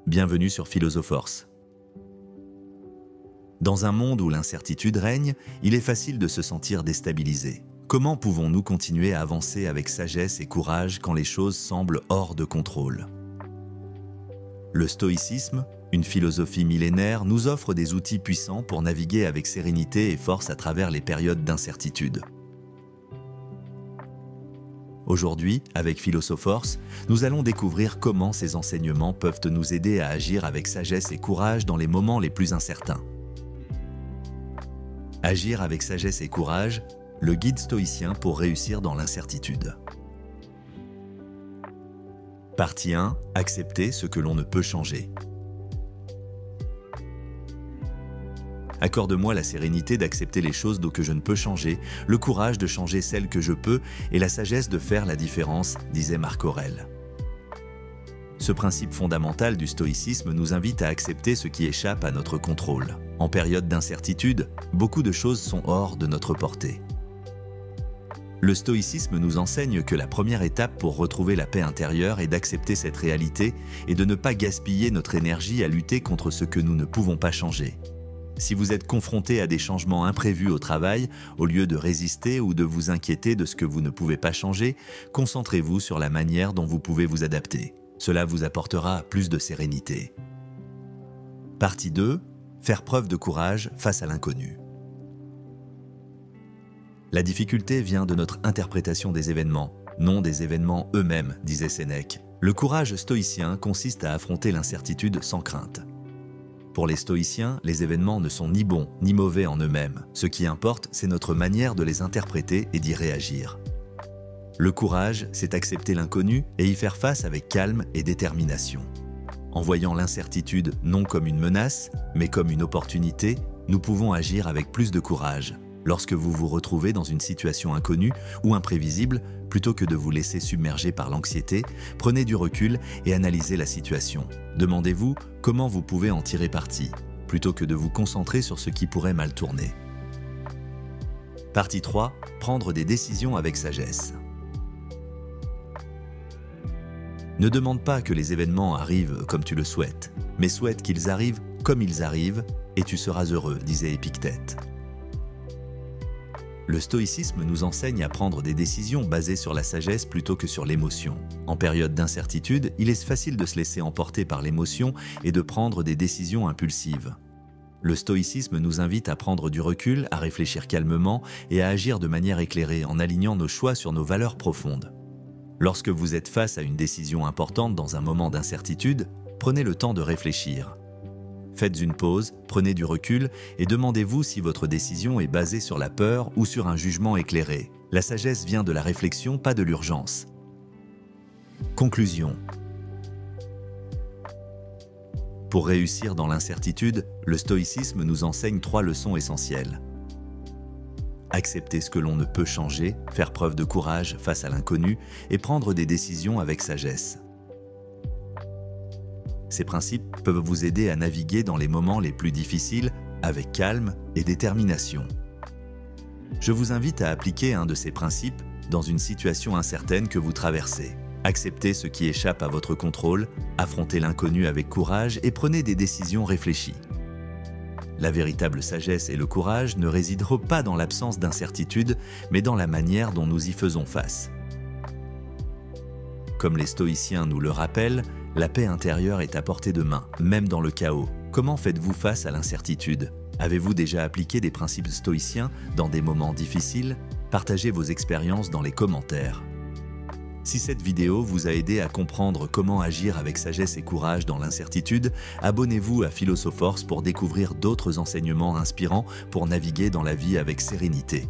Bienvenue sur Philosopherse. Dans un monde où l'incertitude règne, il est facile de se sentir déstabilisé. Comment pouvons-nous continuer à avancer avec sagesse et courage quand les choses semblent hors de contrôle? Le stoïcisme, une philosophie millénaire, nous offre des outils puissants pour naviguer avec sérénité et force à travers les périodes d'incertitude. Aujourd'hui, avec Philosopherse, nous allons découvrir comment ces enseignements peuvent nous aider à agir avec sagesse et courage dans les moments les plus incertains. Agir avec sagesse et courage, le guide stoïcien pour réussir dans l'incertitude. Partie 1. Accepter ce que l'on ne peut changer. Accorde-moi la sérénité d'accepter les choses que je ne peux changer, le courage de changer celles que je peux et la sagesse de faire la différence, disait Marc Aurèle. Ce principe fondamental du stoïcisme nous invite à accepter ce qui échappe à notre contrôle. En période d'incertitude, beaucoup de choses sont hors de notre portée. Le stoïcisme nous enseigne que la première étape pour retrouver la paix intérieure est d'accepter cette réalité et de ne pas gaspiller notre énergie à lutter contre ce que nous ne pouvons pas changer. Si vous êtes confronté à des changements imprévus au travail, au lieu de résister ou de vous inquiéter de ce que vous ne pouvez pas changer, concentrez-vous sur la manière dont vous pouvez vous adapter. Cela vous apportera plus de sérénité. Partie 2. Faire preuve de courage face à l'inconnu. La difficulté vient de notre interprétation des événements, non des événements eux-mêmes, disait Sénèque. Le courage stoïcien consiste à affronter l'incertitude sans crainte. Pour les stoïciens, les événements ne sont ni bons ni mauvais en eux-mêmes. Ce qui importe, c'est notre manière de les interpréter et d'y réagir. Le courage, c'est accepter l'inconnu et y faire face avec calme et détermination. En voyant l'incertitude non comme une menace, mais comme une opportunité, nous pouvons agir avec plus de courage. Lorsque vous vous retrouvez dans une situation inconnue ou imprévisible, plutôt que de vous laisser submerger par l'anxiété, prenez du recul et analysez la situation. Demandez-vous comment vous pouvez en tirer parti, plutôt que de vous concentrer sur ce qui pourrait mal tourner. Partie 3. Prendre des décisions avec sagesse. Ne demande pas que les événements arrivent comme tu le souhaites, mais souhaite qu'ils arrivent comme ils arrivent et tu seras heureux, disait Épictète. Le stoïcisme nous enseigne à prendre des décisions basées sur la sagesse plutôt que sur l'émotion. En période d'incertitude, il est facile de se laisser emporter par l'émotion et de prendre des décisions impulsives. Le stoïcisme nous invite à prendre du recul, à réfléchir calmement et à agir de manière éclairée en alignant nos choix sur nos valeurs profondes. Lorsque vous êtes face à une décision importante dans un moment d'incertitude, prenez le temps de réfléchir. Faites une pause, prenez du recul et demandez-vous si votre décision est basée sur la peur ou sur un jugement éclairé. La sagesse vient de la réflexion, pas de l'urgence. Conclusion. Pour réussir dans l'incertitude, le stoïcisme nous enseigne 3 leçons essentielles. Accepter ce que l'on ne peut changer, faire preuve de courage face à l'inconnu et prendre des décisions avec sagesse. Ces principes peuvent vous aider à naviguer dans les moments les plus difficiles avec calme et détermination. Je vous invite à appliquer un de ces principes dans une situation incertaine que vous traversez. Acceptez ce qui échappe à votre contrôle, affrontez l'inconnu avec courage et prenez des décisions réfléchies. La véritable sagesse et le courage ne résideront pas dans l'absence d'incertitude, mais dans la manière dont nous y faisons face. Comme les stoïciens nous le rappellent, la paix intérieure est à portée de main, même dans le chaos. Comment faites-vous face à l'incertitude? Avez-vous déjà appliqué des principes stoïciens dans des moments difficiles? Partagez vos expériences dans les commentaires. Si cette vidéo vous a aidé à comprendre comment agir avec sagesse et courage dans l'incertitude, abonnez-vous à Philosopherse pour découvrir d'autres enseignements inspirants pour naviguer dans la vie avec sérénité.